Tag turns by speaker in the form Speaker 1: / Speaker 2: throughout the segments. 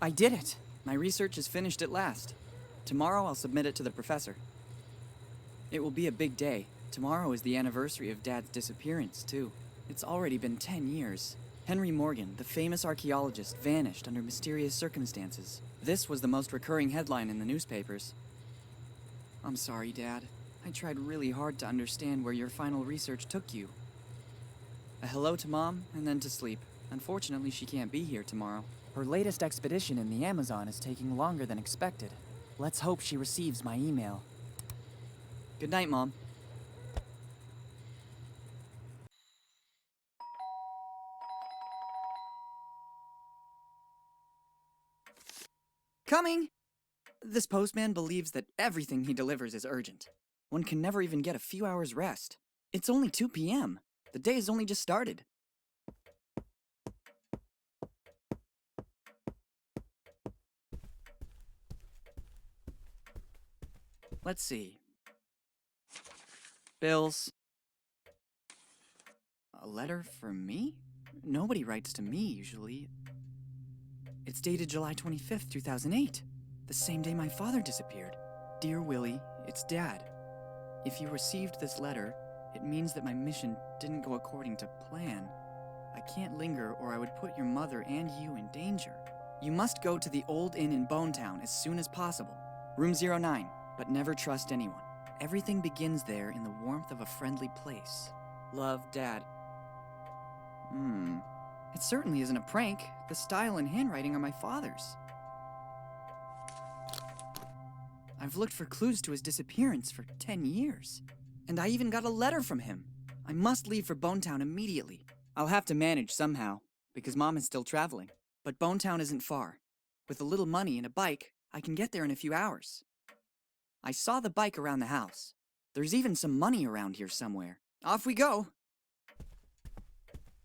Speaker 1: I did it! My research is finished at last. Tomorrow I'll submit it to the professor. It will be a big day. Tomorrow is the anniversary of Dad's disappearance, too. It's already been 10 years. Henry Morgan, the famous archaeologist, vanished under mysterious circumstances. This was the most recurring headline in the newspapers. I'm sorry, Dad. I tried really hard to understand where your final research took you. A hello to Mom, and then to sleep. Unfortunately, she can't be here tomorrow. Her latest expedition in the Amazon is taking longer than expected. Let's hope she receives my email. Good night, Mom. Coming! This postman believes that everything he delivers is urgent. One can never even get a few hours rest. It's only 2 p.m. The day has only just started. Let's see. Bills. A letter for me? Nobody writes to me usually. It's dated July 25th, 2008. The same day my father disappeared. Dear Willy, it's Dad. If you received this letter, it means that my mission didn't go according to plan. I can't linger or I would put your mother and you in danger. You must go to the old inn in Bonetown as soon as possible. Room 09, but never trust anyone. Everything begins there in the warmth of a friendly place. Love, Dad. It certainly isn't a prank. The style and handwriting are my father's. I've looked for clues to his disappearance for 10 years. And I even got a letter from him. I must leave for Bonetown immediately. I'll have to manage somehow, because Mom is still traveling. But Bonetown isn't far. With a little money and a bike, I can get there in a few hours. I saw the bike around the house. There's even some money around here somewhere. Off we go!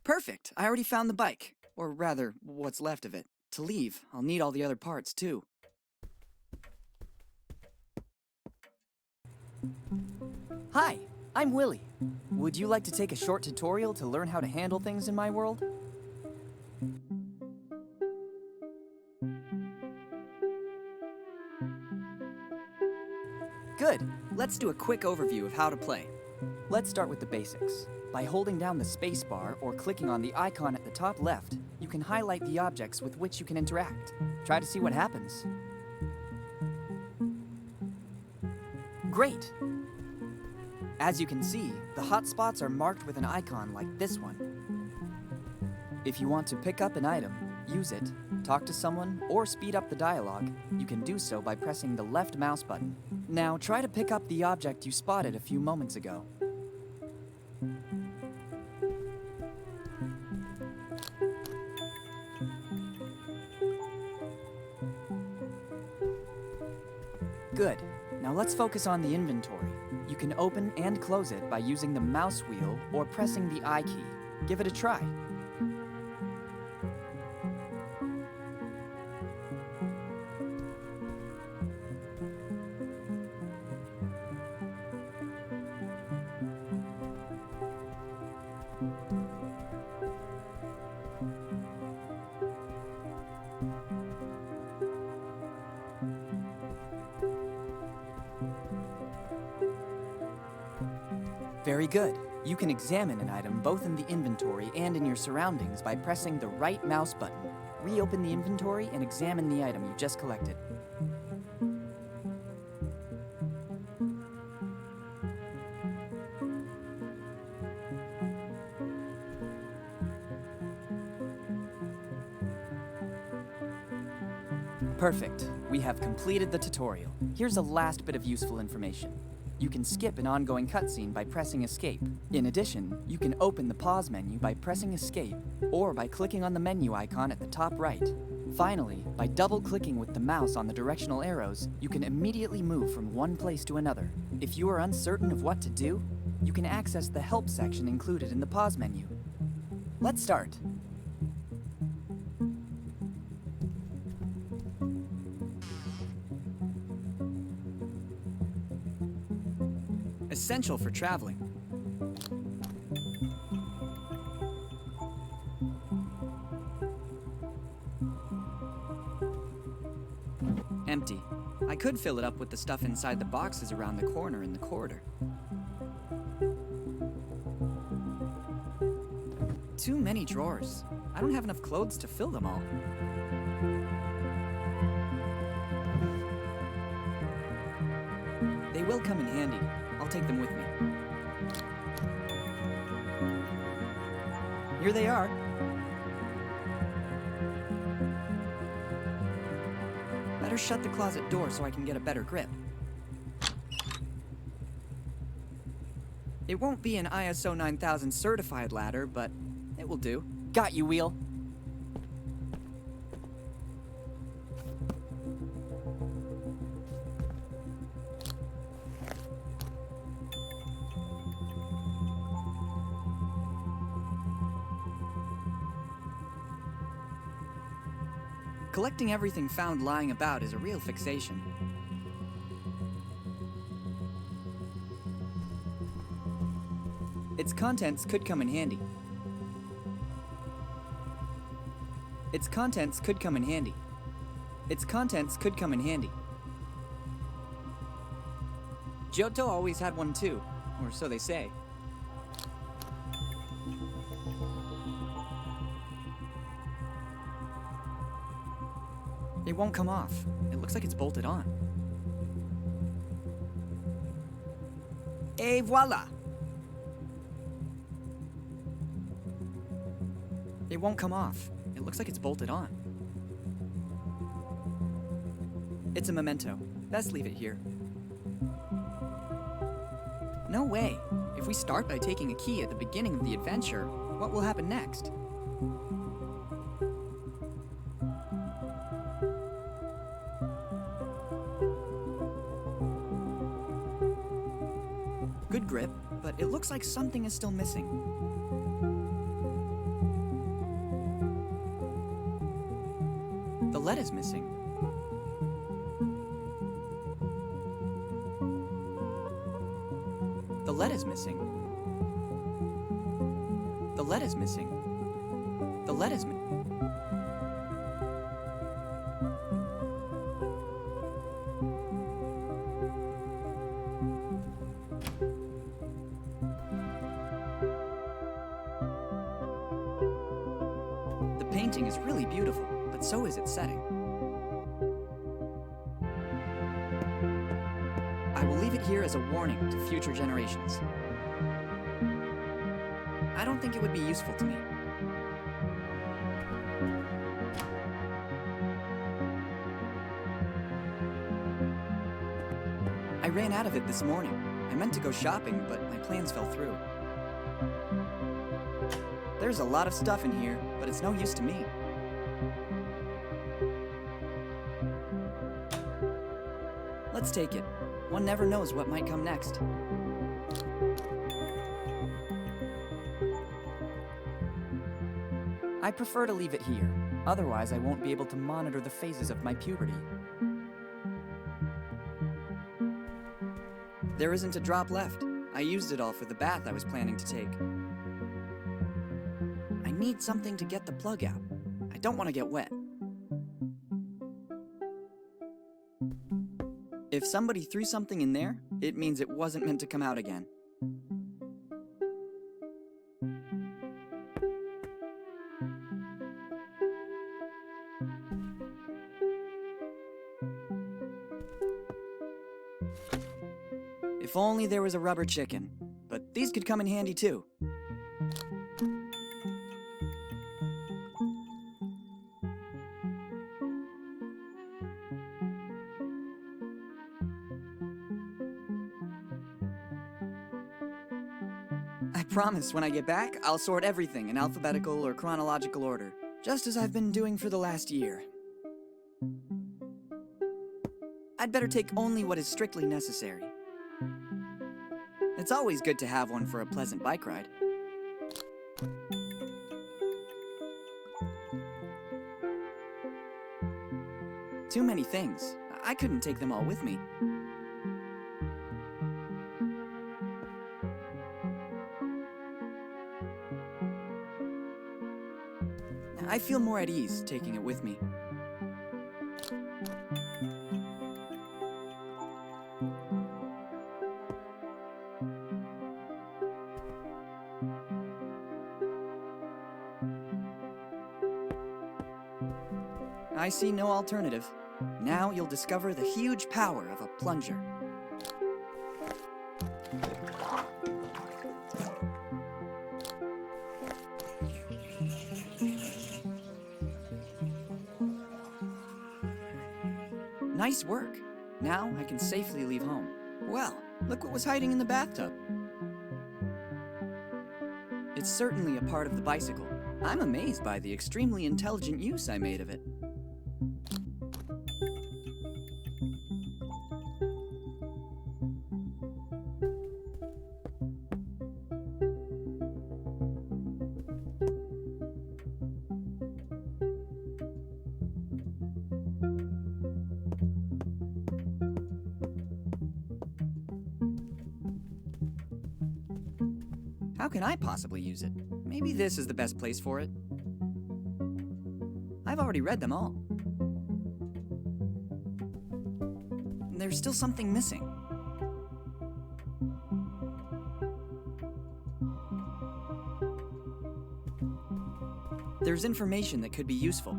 Speaker 1: Perfect! I already found the bike. Or rather, what's left of it. To leave, I'll need all the other parts, too. Hi, I'm Willy. Would you like to take a short tutorial to learn how to handle things in my world? Good. Let's do a quick overview of how to play. Let's start with the basics. By holding down the spacebar or clicking on the icon at the top left, you can highlight the objects with which you can interact. Try to see what happens. Great! As you can see, the hotspots are marked with an icon like this one. If you want to pick up an item, use it, talk to someone, or speed up the dialogue, you can do so by pressing the left mouse button. Now try to pick up the object you spotted a few moments ago. Good. Now let's focus on the inventory. You can open and close it by using the mouse wheel or pressing the I key. Give it a try. Very good. You can examine an item both in the inventory and in your surroundings by pressing the right mouse button. Reopen the inventory and examine the item you just collected. Perfect. We have completed the tutorial. Here's a last bit of useful information. You can skip an ongoing cutscene by pressing Escape. In addition, you can open the pause menu by pressing Escape, or by clicking on the menu icon at the top right. Finally, by double-clicking with the mouse on the directional arrows, you can immediately move from one place to another. If you are uncertain of what to do, you can access the Help section included in the pause menu. Let's start. Essential for traveling. could fill it up with the stuff inside the boxes around the corner in the corridor. Too many drawers. I don't have enough clothes to fill them all. They will come in handy. I'll take them with me. Here they are. Better shut the closet door so I can get a better grip. It won't be an ISO 9000 certified ladder, but it will do. Got you, Wheel. Collecting everything found lying about is a real fixation. Its contents could come in handy. Its contents could come in handy. Its contents could come in handy. Giotto always had one too, or so they say. It won't come off. It looks like it's bolted on. Et voila! It won't come off. It looks like it's bolted on. It's a memento. Best leave it here. No way. If we start by taking a key at the beginning of the adventure, what will happen next? Good grip, but it looks like something is still missing. The lead is missing. The lead is missing. The lead is missing. The lead is missing. The painting is really beautiful, but so is its setting. I will leave it here as a warning to future generations. I don't think it would be useful to me. I ran out of it this morning. I meant to go shopping, but my plans fell through. There's a lot of stuff in here, but it's no use to me. Let's take it. One never knows what might come next. I prefer to leave it here. Otherwise, I won't be able to monitor the phases of my puberty. There isn't a drop left. I used it all for the bath I was planning to take. I need something to get the plug out. I don't want to get wet. If somebody threw something in there, it means it wasn't meant to come out again. If only there was a rubber chicken, but these could come in handy too. I promise when I get back, I'll sort everything in alphabetical or chronological order, just as I've been doing for the last year. I'd better take only what is strictly necessary. It's always good to have one for a pleasant bike ride. Too many things. I couldn't take them all with me. I feel more at ease taking it with me. I see no alternative. Now you'll discover the huge power of a plunger. Nice work. Now I can safely leave home. Well, look what was hiding in the bathtub. It's certainly a part of the bicycle. I'm amazed by the extremely intelligent use I made of it. How can I possibly use it? Maybe this is the best place for it. I've already read them all. There's still something missing. There's information that could be useful.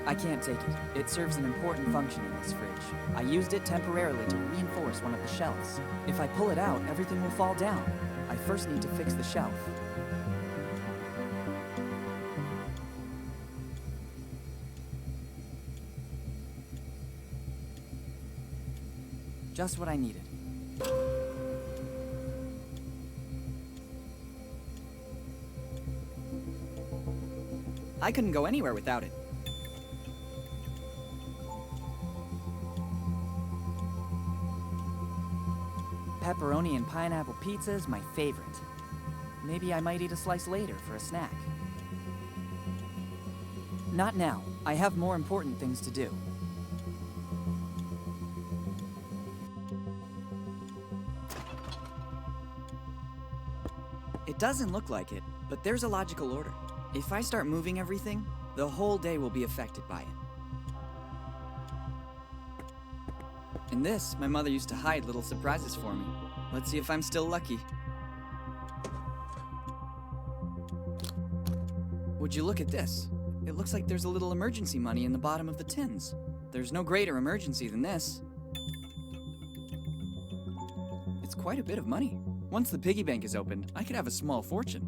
Speaker 1: I can't take it. It serves an important function in this fridge. I used it temporarily to reinforce one of the shelves. If I pull it out, everything will fall down. I first need to fix the shelf. Just what I needed. I couldn't go anywhere without it. Pepperoni and pineapple pizza is my favorite. Maybe I might eat a slice later for a snack. Not now. I have more important things to do. It doesn't look like it, but there's a logical order. If I start moving everything, the whole day will be affected by it. In this, my mother used to hide little surprises for me. Let's see if I'm still lucky. Would you look at this? It looks like there's a little emergency money in the bottom of the tins. There's no greater emergency than this. It's quite a bit of money. Once the piggy bank is opened, I could have a small fortune.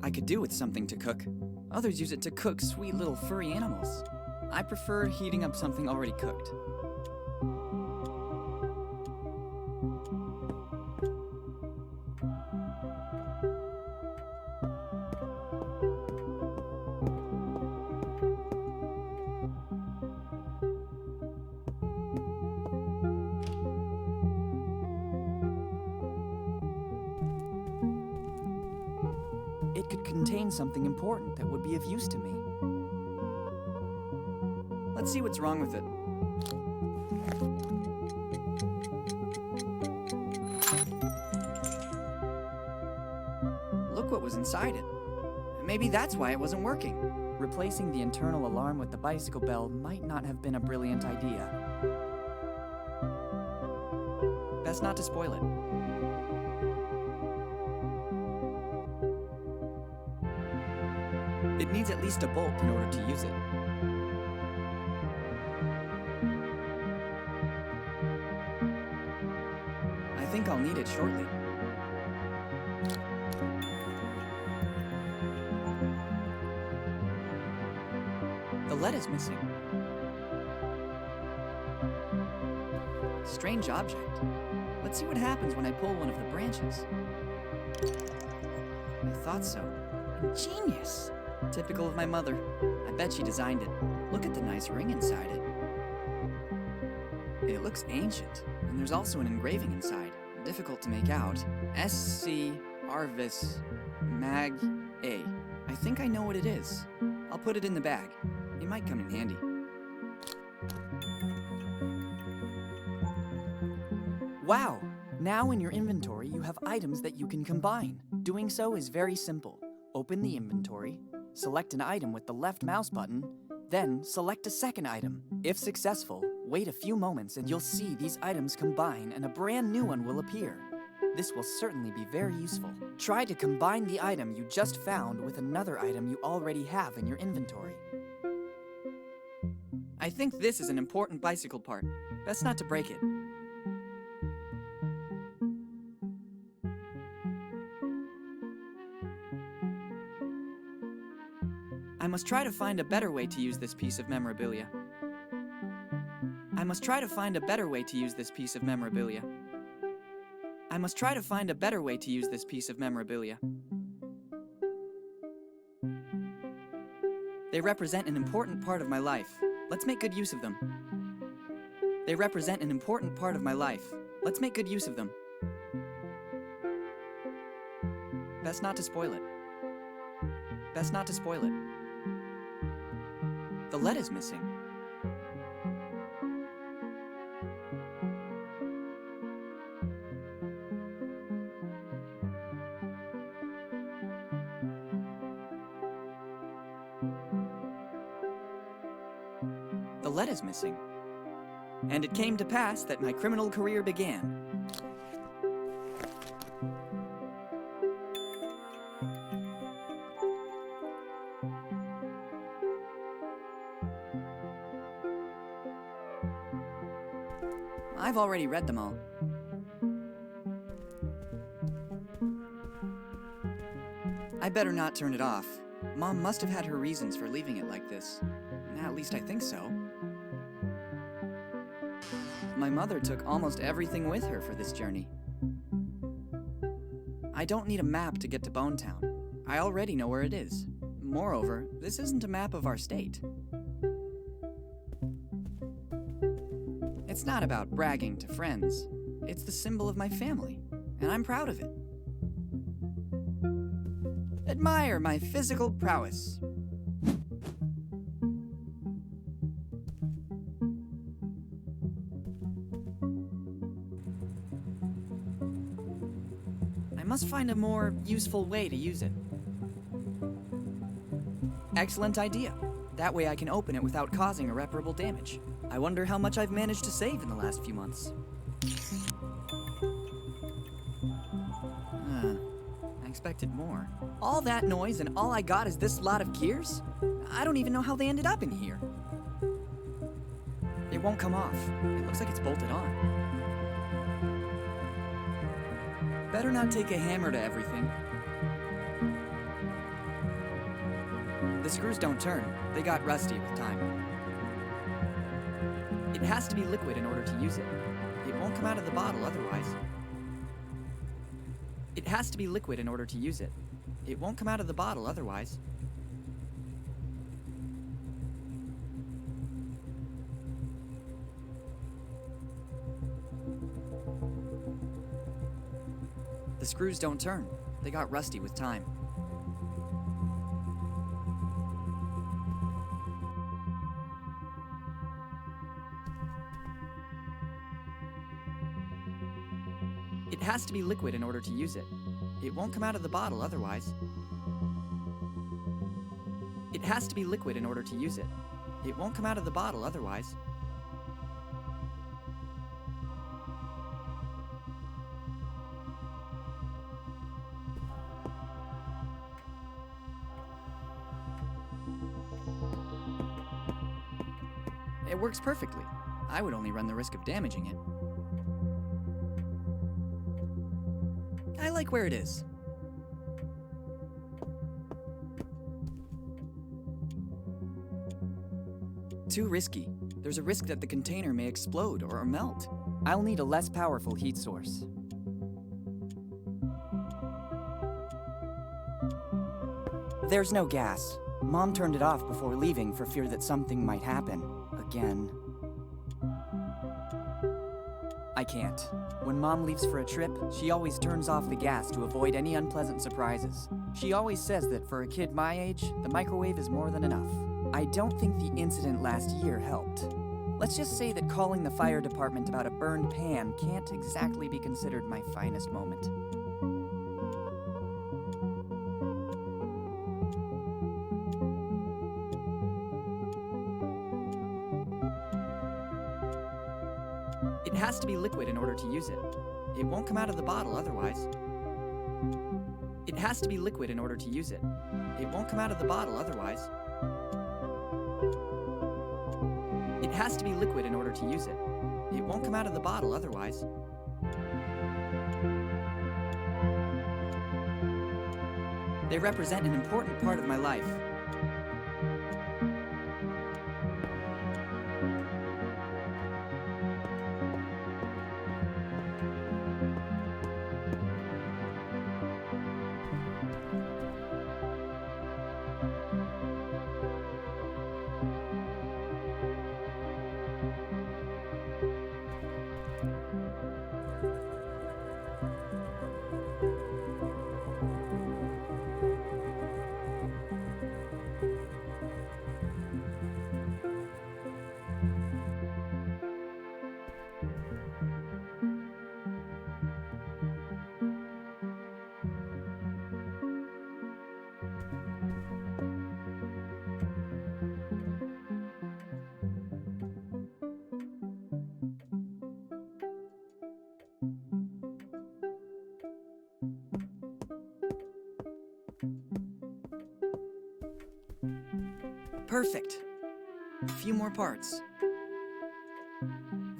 Speaker 1: I could do with something to cook. Others use it to cook sweet little furry animals. I prefer heating up something already cooked. It could contain something important that would be of use to me. Let's see what's wrong with it. Look what was inside it. Maybe that's why it wasn't working. Replacing the internal alarm with the bicycle bell might not have been a brilliant idea. Best not to spoil it. It needs at least a bolt in order to use it. I think I'll need it shortly. The lead is missing. Strange object. Let's see what happens when I pull one of the branches. I thought so. Ingenious. Typical of my mother. I bet she designed it. Look at the nice ring inside it. It looks ancient, and there's also an engraving inside. Difficult to make out. S.C. Arvis Mag A. I think I know what it is. I'll put it in the bag. It might come in handy. Wow! Now in your inventory you have items that you can combine. Doing so is very simple. Open the inventory, select an item with the left mouse button, then select a second item. If successful, wait a few moments and you'll see these items combine and a brand new one will appear. This will certainly be very useful. Try to combine the item you just found with another item you already have in your inventory. I think this is an important bicycle part. Best not to break it. I must try to find a better way to use this piece of memorabilia. I must try to find a better way to use this piece of memorabilia. I must try to find a better way to use this piece of memorabilia. They represent an important part of my life. Let's make good use of them. They represent an important part of my life. Let's make good use of them. Best not to spoil it. Best not to spoil it. The lead is missing. The lead is missing. And it came to pass that my criminal career began. I've already read them all. I better not turn it off. Mom must have had her reasons for leaving it like this. At least I think so. My mother took almost everything with her for this journey. I don't need a map to get to Bonetown. I already know where it is. Moreover, this isn't a map of our state. It's not about bragging to friends. It's the symbol of my family, and I'm proud of it. Admire my physical prowess. I must find a more useful way to use it. Excellent idea. That way I can open it without causing irreparable damage. I wonder how much I've managed to save in the last few months. I expected more. All that noise and all I got is this lot of gears? I don't even know how they ended up in here. It won't come off. It looks like it's bolted on. Better not take a hammer to everything. The screws don't turn. They got rusty with time. It has to be liquid in order to use it. It won't come out of the bottle otherwise. It has to be liquid in order to use it. It won't come out of the bottle otherwise. The screws don't turn. They got rusty with time. It has to be liquid in order to use it. It won't come out of the bottle otherwise. It has to be liquid in order to use it. It won't come out of the bottle otherwise. It works perfectly. I would only run the risk of damaging it. I like where it is. Too risky. There's a risk that the container may explode or melt. I'll need a less powerful heat source. There's no gas. Mom turned it off before leaving for fear that something might happen. Again. I can't. When Mom leaves for a trip, she always turns off the gas to avoid any unpleasant surprises. She always says that for a kid my age, the microwave is more than enough. I don't think the incident last year helped. Let's just say that calling the fire department about a burned pan can't exactly be considered my finest moment. It has to be liquid in order to use it. It won't come out of the bottle otherwise. It has to be liquid in order to use it. It won't come out of the bottle otherwise. It has to be liquid in order to use it. It won't come out of the bottle otherwise. They represent an important part of my life. Perfect. A few more parts.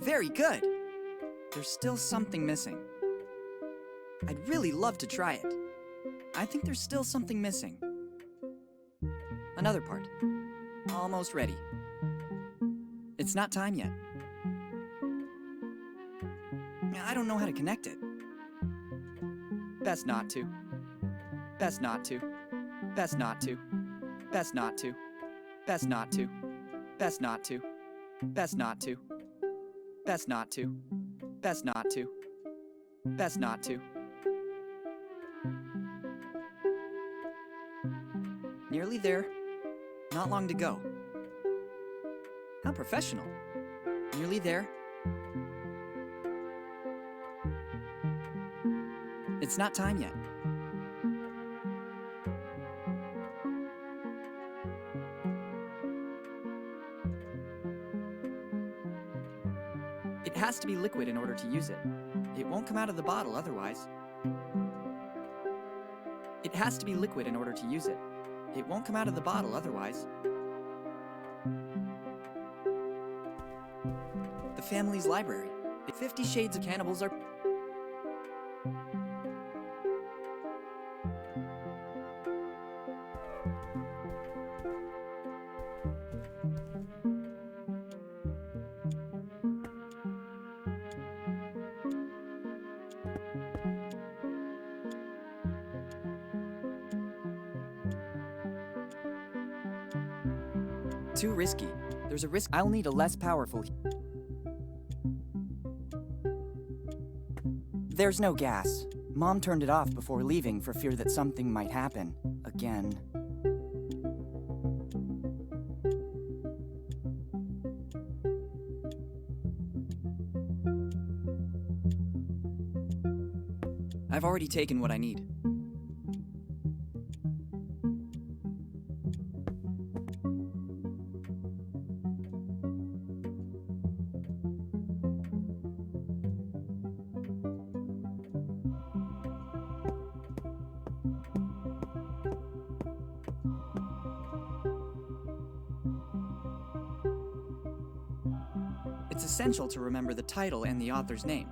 Speaker 1: Very good. There's still something missing. I'd really love to try it. I think there's still something missing. Another part. Almost ready. It's not time yet. I don't know how to connect it. Best not to. Best not to. Best not to. Best not to. Best not to. Best not to. Best not to. Best not to. Best not to. Best not to. Nearly there. Not long to go. How professional. Nearly there. It's not time yet. It has to be liquid in order to use it. It won't come out of the bottle otherwise. It has to be liquid in order to use it. It won't come out of the bottle otherwise. The family's library. The 50 Shades of Cannibals are... too risky. There's a risk I'll need a less powerful... There's no gas. Mom turned it off before leaving for fear that something might happen. Again. I've already taken what I need. It's essential to remember the title and the author's name.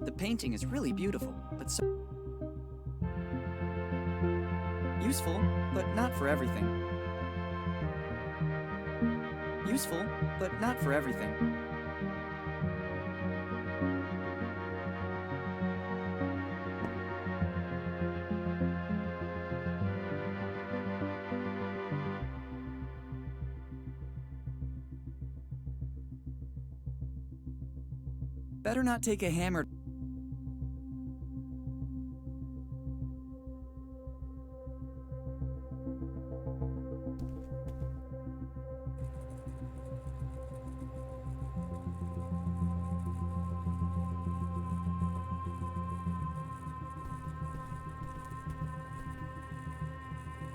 Speaker 1: The painting is really beautiful, but so useful, but not for everything. Useful, but not for everything. Better not take a hammer.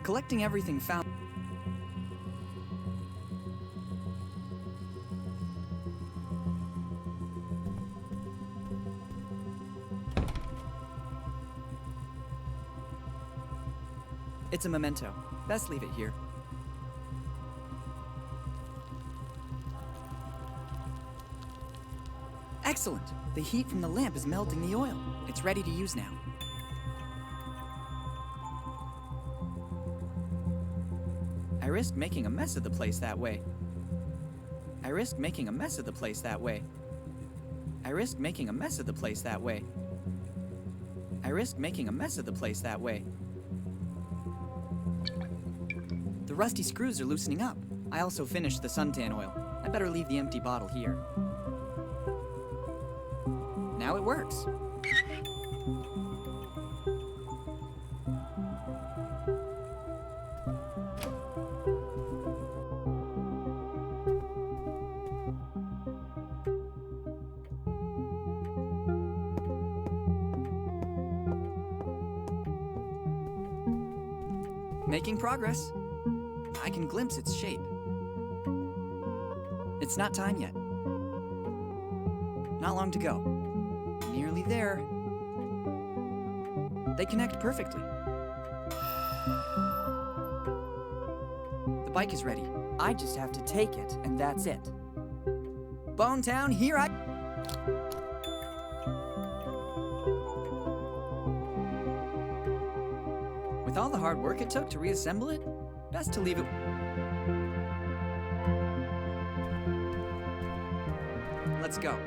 Speaker 1: Collecting everything found... It's a memento. Best leave it here. Excellent! The heat from the lamp is melting the oil. It's ready to use now. I risked making a mess of the place that way. I risked making a mess of the place that way. I risked making a mess of the place that way. I risked making a mess of the place that way. The rusty screws are loosening up. I also finished the suntan oil. I better leave the empty bottle here. Now it works. Making progress. I can glimpse its shape. It's not time yet. Not long to go. Nearly there. They connect perfectly. The bike is ready. I just have to take it, and that's it. Bonetown, here I... With all the hard work it took to reassemble it, best to leave it... Let's go.